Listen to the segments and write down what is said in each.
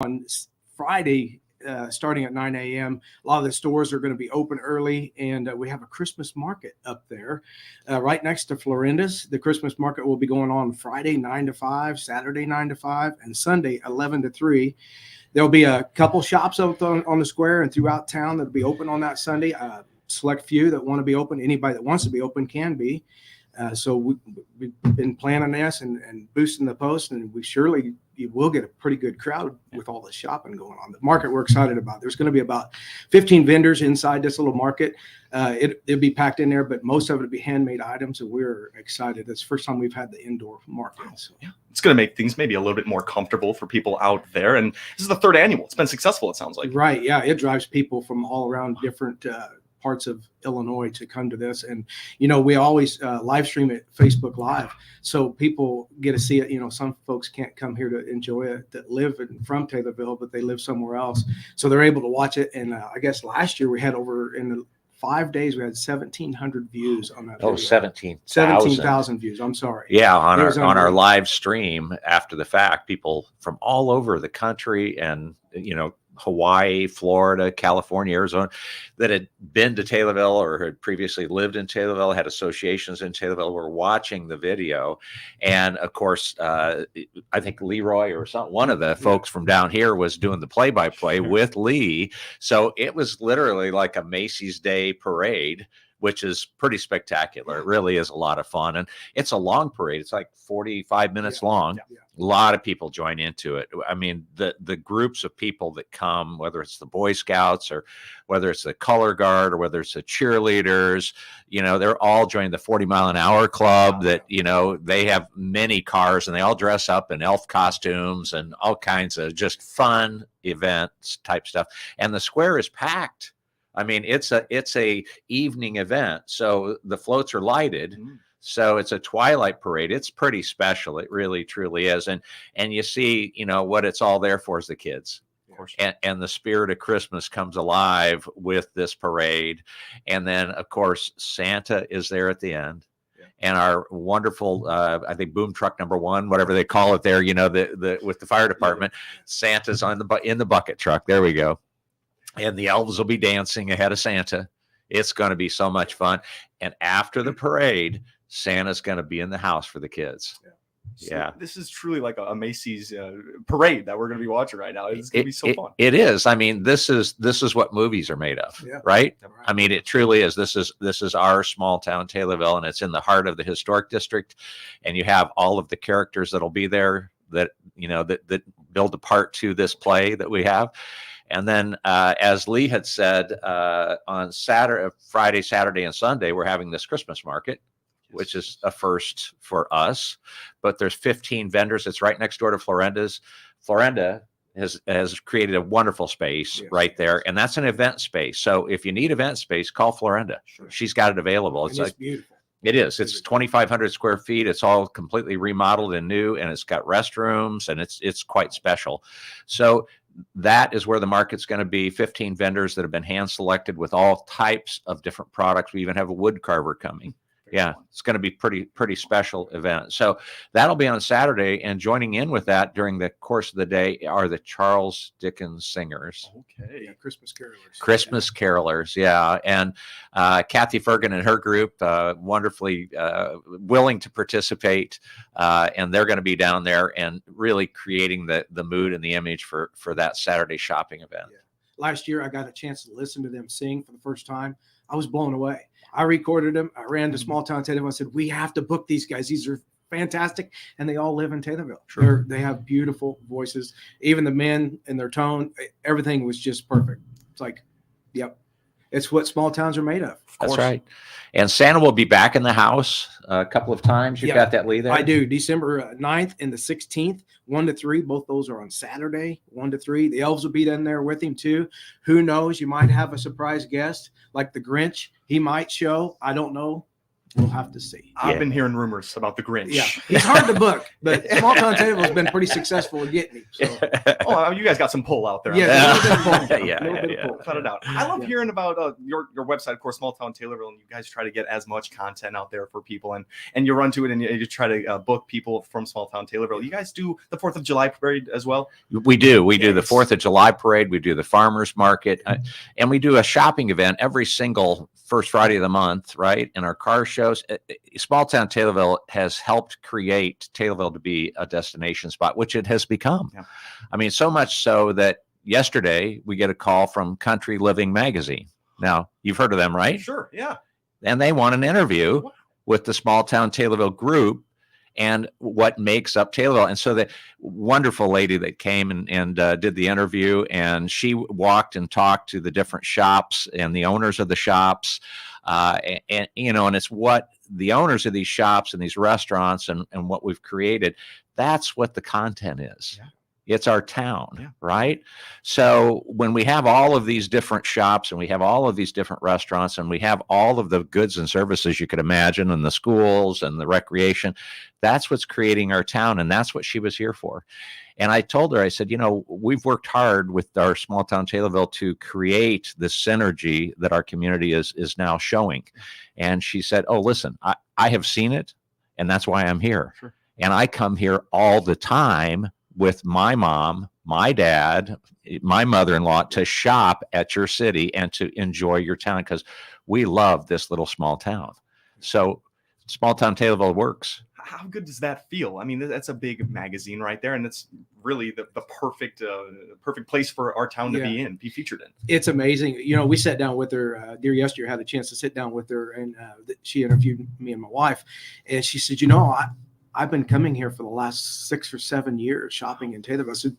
on Friday, starting at 9 a.m. A lot of the stores are going to be open early, and we have a Christmas market up there right next to Florinda's. The Christmas market will be going on Friday 9 to 5, Saturday 9 to 5, and Sunday 11 to 3. There'll be a couple shops up on the square and throughout town that'll be open on that Sunday. Select few that want to be open. Anybody that wants to be open can be. So we've been planning this and boosting the post, and you will get a pretty good crowd with all the shopping going on. The market we're excited about. There's going to be about 15 vendors inside this little market. It'll be packed in there, but most of it will be handmade items, and we're excited. It's the first time we've had the indoor market. So. Yeah. It's going to make things maybe a little bit more comfortable for people out there. And this is the third annual. It's been successful, it sounds like. Right. Yeah. It drives people from all around different parts of Illinois to come to this. And, we always live stream it Facebook Live. So people get to see it. Some folks can't come here to enjoy it that live from Taylorville, but they live somewhere else. So they're able to watch it. And I guess last year we had over in the 5 days, we had 1,700 views on that. Oh, 17,000 views. I'm sorry. Yeah. On our live stream after the fact, people from all over the country and, Hawaii, Florida, California, Arizona, that had been to Taylorville or had previously lived in Taylorville, had associations in Taylorville, were watching the video. And of course, I think Leroy or one of the folks from down here was doing the play-by-play with Lee. So it was literally like a Macy's Day parade, which is pretty spectacular. It really is a lot of fun. And it's a long parade. It's like 45 minutes long. Yeah. A lot of people join into it. I mean, the groups of people that come, whether it's the Boy Scouts or whether it's the color guard or whether it's the cheerleaders, they're all joining the 40-mile-an-hour club that, they have many cars and they all dress up in elf costumes and all kinds of just fun events type stuff. And the square is packed. I mean, it's a evening event, so the floats are lighted. So it's a twilight parade. It's pretty special. It really, truly is. And you see, what it's all there for is the kids. Of course. And the spirit of Christmas comes alive with this parade. And then, of course, Santa is there at the end. Yeah. And our wonderful, I think, boom truck number 1, whatever they call it there, with the fire department, Santa's in the bucket truck. There we go. And the elves will be dancing ahead of Santa. It's going to be so much fun. And after the parade, Santa's going to be in the house for the kids. So this is truly like a Macy's parade that we're going to be watching right now. It's going to be so fun. It is. I mean, this is what movies are made of, right? I mean, it truly is. This is our small town, Taylorville, and it's in the heart of the historic district. And you have all of the characters that'll be there that build a part to this play that we have. And then, as Lee had said, on Friday, Saturday, and Sunday, we're having this Christmas market, which is a first for us. But there's 15 vendors. It's right next door to Florinda's. Florinda has created a wonderful space right there, and that's an event space. So if you need event space, call Florinda. Sure. She's got it available. It's beautiful. It is. It's 2,500 square feet. It's all completely remodeled and new, and it's got restrooms, and it's quite special. So that is where the market's going to be. 15 vendors that have been hand selected with all types of different products. We even have a wood carver coming. Yeah, it's going to be pretty special event. So that'll be on Saturday, and joining in with that during the course of the day are the Charles Dickens singers. Okay, yeah, Christmas carolers. Christmas carolers, yeah. And Kathy Fergan and her group, wonderfully willing to participate, and they're going to be down there and really creating the mood and the image for that Saturday shopping event. Yeah. Last year, I got a chance to listen to them sing for the first time. I was blown away. I recorded them. I ran to small town Taylorville and said, we have to book these guys. These are fantastic. And they all live in Taylorville. Sure. They have beautiful voices. Even the men and their tone, everything was just perfect. It's like, yep. It's what small towns are made of. That's right. And Santa will be back in the house a couple of times. You got that, Lee, there? I do. December 9th and the 16th, 1 to 3. Both those are on Saturday, 1 to 3. The elves will be in there with him, too. Who knows? You might have a surprise guest like the Grinch. He might show. I don't know. We'll have to see. I've been hearing rumors about the Grinch. Yeah, he's hard to book, but Small Town Taylorville has been pretty successful in getting him. So. Oh, you guys got some pull out there. Yeah, Without a doubt. I love hearing about your website, of course, Small Town Taylorville, and you guys try to get as much content out there for people, and you run to it and you try to book people from Small Town Taylorville. You guys do the 4th of July parade as well? We do. We do the 4th of July parade. We do the farmers market, and we do a shopping event every single first Friday of the month, right? And our car shows. Small Town Taylorville has helped create Taylorville to be a destination spot, which it has become. Yeah. I mean, so much so that yesterday we get a call from Country Living Magazine. Now, you've heard of them, right? Sure, yeah. And they want an interview with the Small Town Taylorville group and what makes up Taylorville. And so the wonderful lady that came and did the interview, and she walked and talked to the different shops and the owners of the shops. And it's what the owners of these shops and these restaurants and what we've created, that's what the content is. Yeah. It's our town, right? So when we have all of these different shops and we have all of these different restaurants and we have all of the goods and services you could imagine and the schools and the recreation, that's what's creating our town. And that's what she was here for. And I told her, I said, we've worked hard with our Small Town Taylorville to create the synergy that our community is now showing. And she said, oh, listen, I have seen it, and that's why I'm here. Sure. And I come here all the time with my mom, my dad, my mother-in-law to shop at your city and to enjoy your town because we love this little small town. So Small Town Taylorville works. How good does that feel? I mean, that's a big magazine right there, and it's really the perfect place for our town to be featured in. It's amazing. We sat down with her yesterday, had a chance to sit down with her, and she interviewed me and my wife, and she said, I've been coming here for the last 6 or 7 years shopping in Taylorville. I said,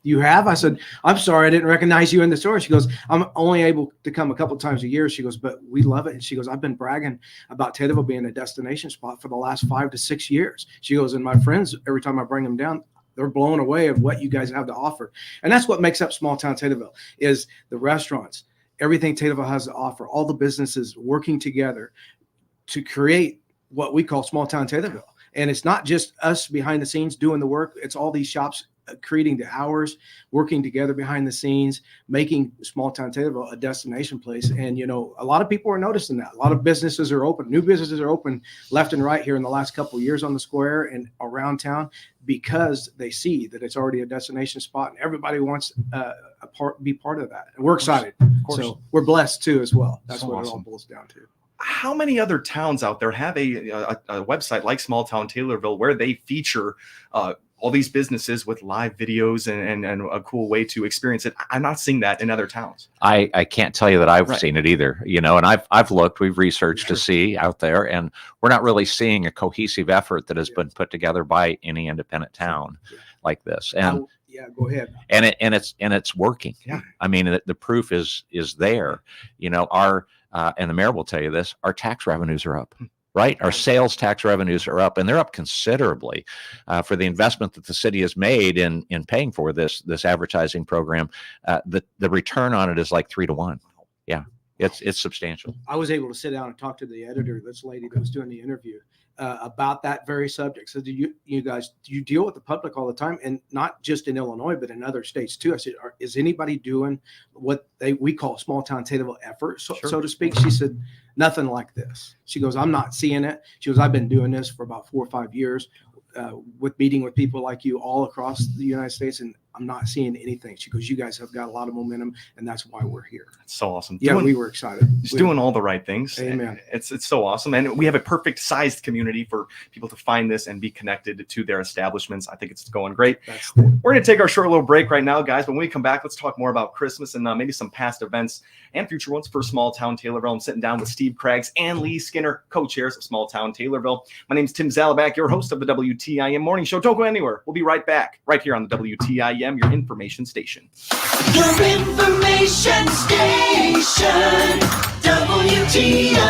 you have? I said, I'm sorry, I didn't recognize you in the store. She goes, I'm only able to come a couple of times a year. She goes, but we love it. And she goes, I've been bragging about Taylorville being a destination spot for the last 5 to 6 years. She goes, and my friends, every time I bring them down, they're blown away of what you guys have to offer. And that's what makes up Small Town Taylorville is the restaurants, everything Taylorville has to offer, all the businesses working together to create what we call Small Town Taylorville. And it's not just us behind the scenes doing the work. It's all these shops creating the hours, working together behind the scenes, making Small Town Taylorville a destination place. And, a lot of people are noticing that. A lot of businesses are open. New businesses are open left and right here in the last couple of years on the square and around town because they see that it's already a destination spot and everybody wants be part of that. And we're excited. So we're blessed too as well. That's what it all boils down to. How many other towns out there have a website like Small Town Taylorville where they feature all these businesses with live videos and a cool way to experience it? I'm not seeing that in other towns. I can't tell you that I've seen it either, and I've looked, we've researched to see out there, and we're not really seeing a cohesive effort that has been put together by any independent town like this. And go ahead. And it's working. Yeah. I mean, the proof is there. Our and the mayor will tell you this, our tax revenues are up. Right? Our sales tax revenues are up, and they're up considerably for the investment that the city has made in paying for this advertising program. The return on it is like 3 to 1. Yeah, it's substantial. I was able to sit down and talk to the editor, this lady that was doing the interview, about that very subject. So do you guys deal with the public all the time, and not just in Illinois, but in other states too? I said, is anybody doing what we call Small Town Taylorville effort, so to speak? She said, nothing like this. She goes, I'm not seeing it. She goes, I've been doing this for about 4 or 5 years with meeting with people like you all across the United States, and I'm not seeing anything. She goes, you guys have got a lot of momentum, and that's why we're here. That's so awesome. Yeah, we were excited. Just doing all the right things. Amen. It's so awesome. And we have a perfect sized community for people to find this and be connected to their establishments. I think it's going great. We're going to take our short little break right now, guys. But when we come back, let's talk more about Christmas and maybe some past events and future ones for Small Town Taylorville. I'm sitting down with Steve Craggs and Lee Skinner, co-chairs of Small Town Taylorville. My name is Tim Zalabak, your host of the WTIM Morning Show. Don't go anywhere. We'll be right back right here on the WTIM, your information station. Your information station, WTIM.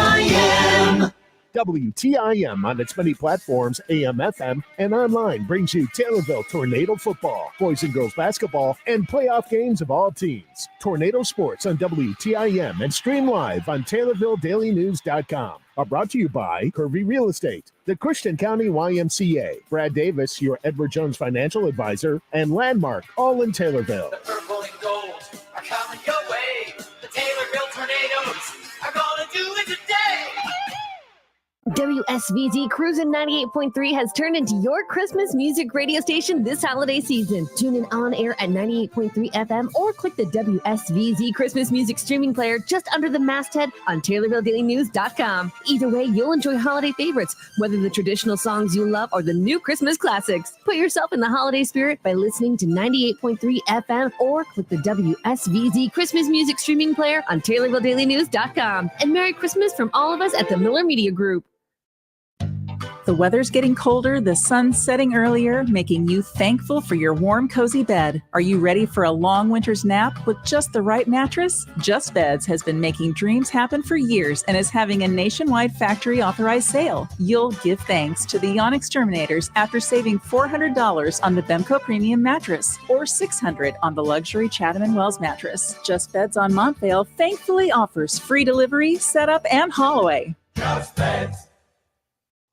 WTIM on its many platforms, AM, FM, and online brings you Taylorville Tornado football, boys and girls basketball, and playoff games of all teams. Tornado Sports on WTIM and stream live on TaylorvilleDailyNews.com. Are brought to you by Curvy Real Estate, the Christian County YMCA, Brad Davis, your Edward Jones financial advisor, and Landmark, all in Taylorville. The purple and gold are coming your way. The Taylorville Tornadoes are gonna do it today. WSVZ Cruisin' 98.3 has turned into your Christmas music radio station this holiday season. Tune in on air at 98.3 FM or click the WSVZ Christmas music streaming player just under the masthead on TaylorvilleDailyNews.com. Either way, you'll enjoy holiday favorites, whether the traditional songs you love or the new Christmas classics. Put yourself in the holiday spirit by listening to 98.3 FM or click the WSVZ Christmas music streaming player on TaylorvilleDailyNews.com. And Merry Christmas from all of us at the Miller Media Group. The weather's getting colder, the sun's setting earlier, making you thankful for your warm, cozy bed. Are you ready for a long winter's nap with just the right mattress? Just Beds has been making dreams happen for years and is having a nationwide factory authorized sale. You'll give thanks to the Yawn Exterminators after saving $400 on the Bemco Premium mattress or $600 on the luxury Chatham & Wells mattress. Just Beds on Montvale thankfully offers free delivery, setup, and haul away. Just Beds.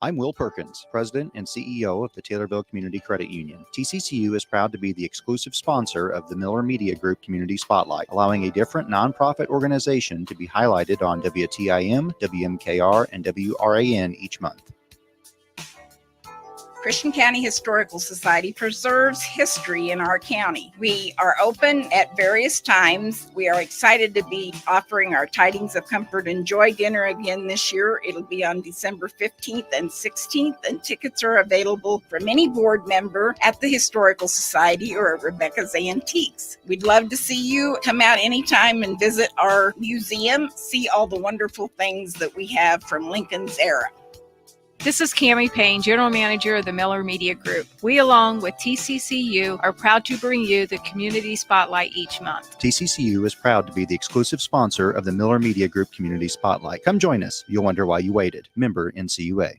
I'm Will Perkins, President and CEO of the Taylorville Community Credit Union. TCCU is proud to be the exclusive sponsor of the Miller Media Group Community Spotlight, allowing a different nonprofit organization to be highlighted on WTIM, WMKR, and WRAN each month. Christian County Historical Society preserves history in our county. We are open at various times. We are excited to be offering our Tidings of Comfort and Joy dinner again this year. It'll be on December 15th and 16th, and tickets are available from any board member at the Historical Society or at Rebecca's Antiques. We'd love to see you. Come out anytime and visit our museum, see all the wonderful things that we have from Lincoln's era. This is Cammie Payne, General Manager of the Miller Media Group. We, along with TCCU, are proud to bring you the Community Spotlight each month. TCCU is proud to be the exclusive sponsor of the Miller Media Group Community Spotlight. Come join us. You'll wonder why you waited. Member NCUA.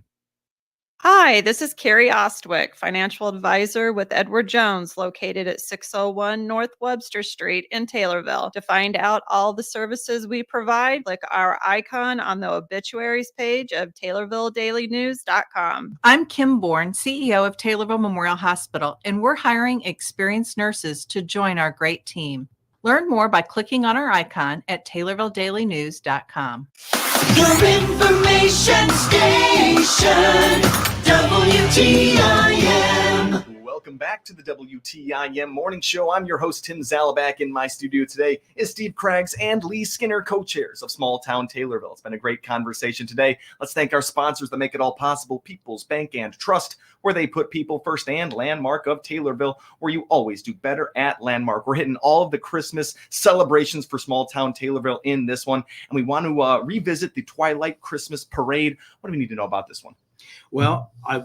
Hi, this is Carrie Ostwick, Financial Advisor with Edward Jones, located at 601 North Webster Street in Taylorville. To find out all the services we provide, click our icon on the obituaries page of TaylorvilleDailyNews.com. I'm Kim Bourne, CEO of Taylorville Memorial Hospital, and we're hiring experienced nurses to join our great team. Learn more by clicking on our icon at TaylorvilleDailyNews.com. Your information station, WTIM. Welcome back to the WTIM Morning Show. I'm your host, Tim Zalabak. In my studio today is Steve Craggs and Lee Skinner, co-chairs of Small Town Taylorville. It's been a great conversation today. Let's thank our sponsors that make it all possible, People's Bank and Trust, where they put people first, and Landmark of Taylorville, where you always do better at Landmark. We're hitting all of the Christmas celebrations for Small Town Taylorville in this one, and we want to revisit the Twilight Christmas Parade. What do we need to know about this one? Well, I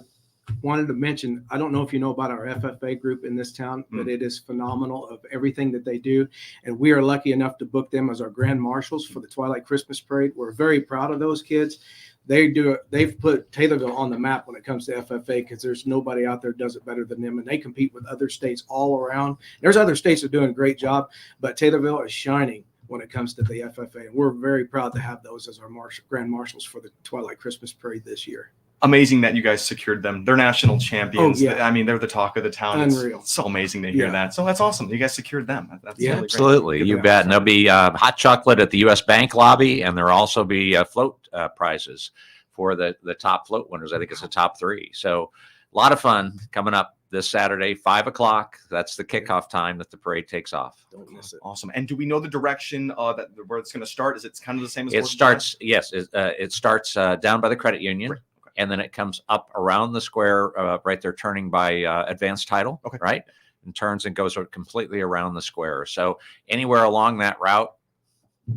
wanted to mention, I don't know if you know about our FFA group in this town, but it is phenomenal of everything that they do. And we are lucky enough to book them as our grand marshals for the Twilight Christmas Parade. We're very proud of those kids. They've put Taylorville on the map when it comes to FFA, because there's nobody out there does it better than them. And they compete with other states all around. There's other states that are doing a great job, but Taylorville is shining when it comes to the FFA. And we're very proud to have those as our grand marshals for the Twilight Christmas Parade this year. Amazing that you guys secured them. They're national champions. Oh, yeah. I mean, they're the talk of the town. Unreal. It's so amazing to hear that. So that's awesome. You guys secured them. That's really absolutely. Great. You bet. And there'll be hot chocolate at the U.S. Bank lobby, and there'll also be float prizes for the top float winners. I think it's the top three. So a lot of fun coming up this Saturday, 5 o'clock. That's the kickoff time that the parade takes off. Don't miss it. Awesome. And do we know the direction that where it's going to start? Is it kind of the same as it starts? Yes, it starts down by the credit union. Right. Okay. And then it comes up around the square, right there, turning by Advanced Title, right? And turns and goes completely around the square. So anywhere along that route,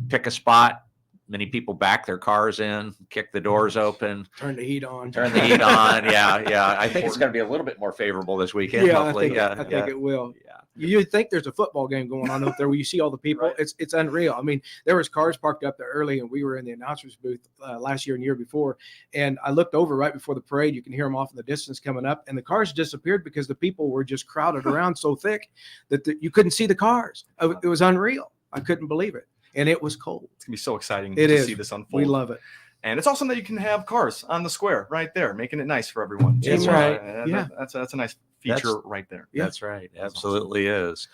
pick a spot, Many people back their cars in, kick the doors open, Turn the heat on. Yeah. I think it's going to be a little bit more favorable this weekend. Yeah, Hopefully. I think it will. Yeah. You think there's a football game going on up there where you see all the people. Right. It's unreal. I mean, there was cars parked up there early, and we were in the announcers booth last year and year before. And I looked over right before the parade. You can hear them off in the distance coming up, and the cars disappeared because the people were just crowded around so thick that you couldn't see the cars. It was unreal. I couldn't believe it. And it was cold. It's gonna be so exciting It to is. see this unfold. We love it. And it's awesome that you can have cars on the square right there, making it nice for everyone. That's So, right. Yeah. That's a nice feature right there. Yeah. That's right. Absolutely is.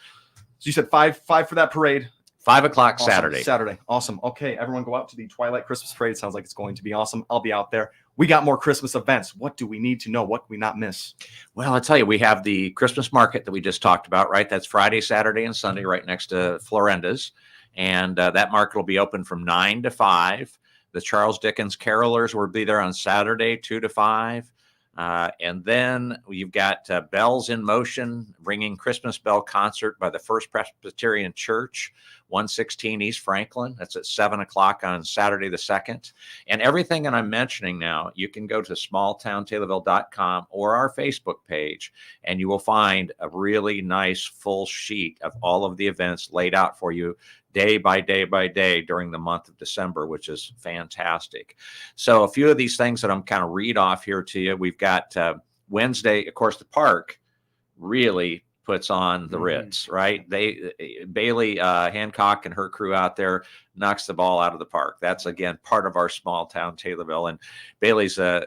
So you said five for that parade. 5 o'clock Awesome. Saturday. Awesome. Okay, everyone go out to the Twilight Christmas Parade. Sounds like it's going to be awesome. I'll be out there. We got more Christmas events. What do we need to know? What can we not miss? Well, I'll tell you, we have the Christmas market that we just talked about, right? That's Friday, Saturday, and Sunday right next to Florenda's. And that market will be open from 9 to 5. The Charles Dickens Carolers will be there on Saturday, 2 to 5. And then you've got Bells in Motion, bringing Christmas Bell Concert by the First Presbyterian Church, 116 East Franklin. That's at 7 o'clock on Saturday the 2nd. And everything that I'm mentioning now, you can go to smalltowntaylorville.com or our Facebook page, and you will find a really nice full sheet of all of the events laid out for you day by day by day during the month of December, which is fantastic. So a few of these things that I'm kind of read off here to you. We've got Wednesday, of course, the park really puts on the Ritz, right? Bailey Hancock and her crew out there knocks the ball out of the park. That's, again, part of our small town Taylorville. And Bailey's a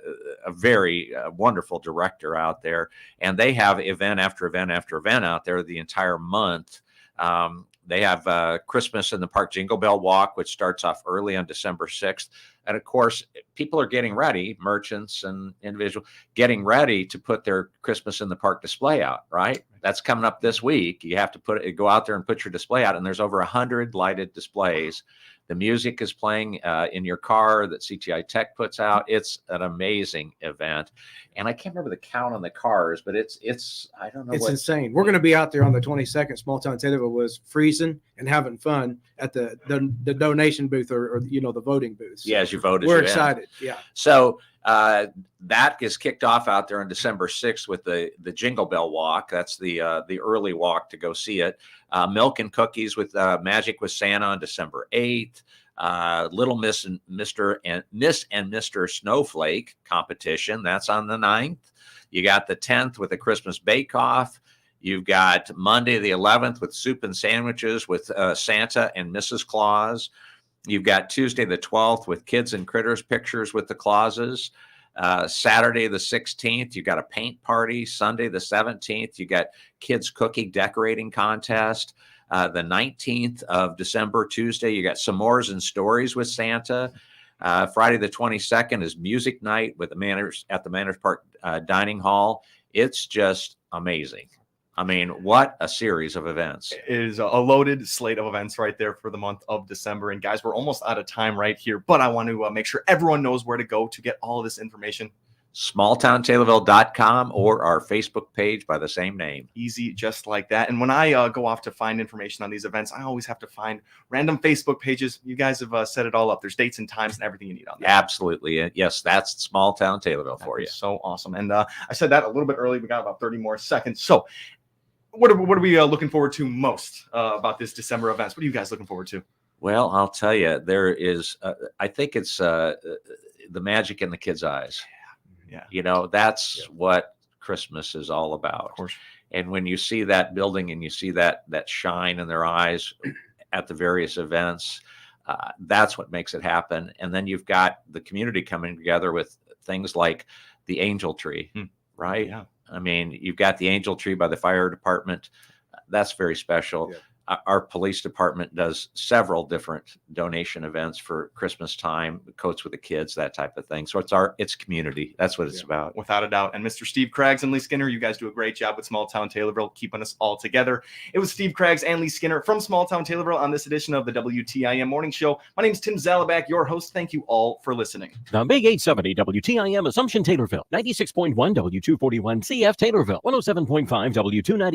very wonderful director out there. And they have event after event after event out there the entire month. They have Christmas in the Park Jingle Bell Walk, which starts off early on December 6th. And of course, people are getting ready, merchants and individuals, getting ready to put their Christmas in the Park display out, right? That's coming up this week. You have to go out there and put your display out. And there's over 100 lighted displays. The music is playing in your car that CTI Tech puts out. It's an amazing event. And I can't remember the count on the cars, but it's I don't know. It's insane. We're going to be out there on the 22nd. Small Town Taylorville was freezing and having fun at the donation booth or the voting booth. So yeah, as you voted. we're excited. Yeah. So that is kicked off out there on December 6th with the Jingle Bell Walk. That's the early walk to go see it. Milk and Cookies with Magic with Santa on December 8th. Little Miss and Mr. Snowflake competition. That's on the 9th. You got the 10th with the Christmas Bake Off. You've got Monday the 11th with soup and sandwiches with Santa and Mrs. Claus. You've got Tuesday the 12th with Kids and Critters pictures with the Clauses. Saturday the 16th, you got a paint party. Sunday the 17th, you got kids cookie decorating contest. The 19th of December, Tuesday, you got s'mores and stories with Santa. Friday the 22nd is music night with the Manners Park Dining Hall. It's just amazing. I mean, what a series of events. It is a loaded slate of events right there for the month of December. And guys, we're almost out of time right here, but I want to make sure everyone knows where to go to get all of this information. smalltowntaylorville.com or our Facebook page by the same name. Easy, just like that. And when I go off to find information on these events, I always have to find random Facebook pages. You guys have set it all up. There's dates and times and everything you need on there. Absolutely. Yes, that's Small Town Taylorville for you. So awesome. And I said that a little bit early. We got about 30 more seconds. So what are we looking forward to most about this December events? What are you guys looking forward to? Well, I'll tell you, there is, I think it's the magic in the kids' eyes. Yeah. That's what Christmas is all about. Of course. And when you see that building and you see that shine in their eyes at the various events, that's what makes it happen. And then you've got the community coming together with things like the angel tree, right? Yeah. I mean, you've got the angel tree by the fire department. That's very special. Yeah. Our police department does several different donation events for Christmas time, Coats with the Kids, that type of thing. So it's community. That's what it's about. Without a doubt. And Mr. Steve Craggs and Lee Skinner, you guys do a great job with Small Town Taylorville, keeping us all together. It was Steve Craggs and Lee Skinner from Small Town Taylorville on this edition of the WTIM Morning Show. My name is Tim Zalabak, your host. Thank you all for listening. The Big 870 WTIM Assumption Taylorville, 96.1 W241 CF Taylorville, 107.5 W298.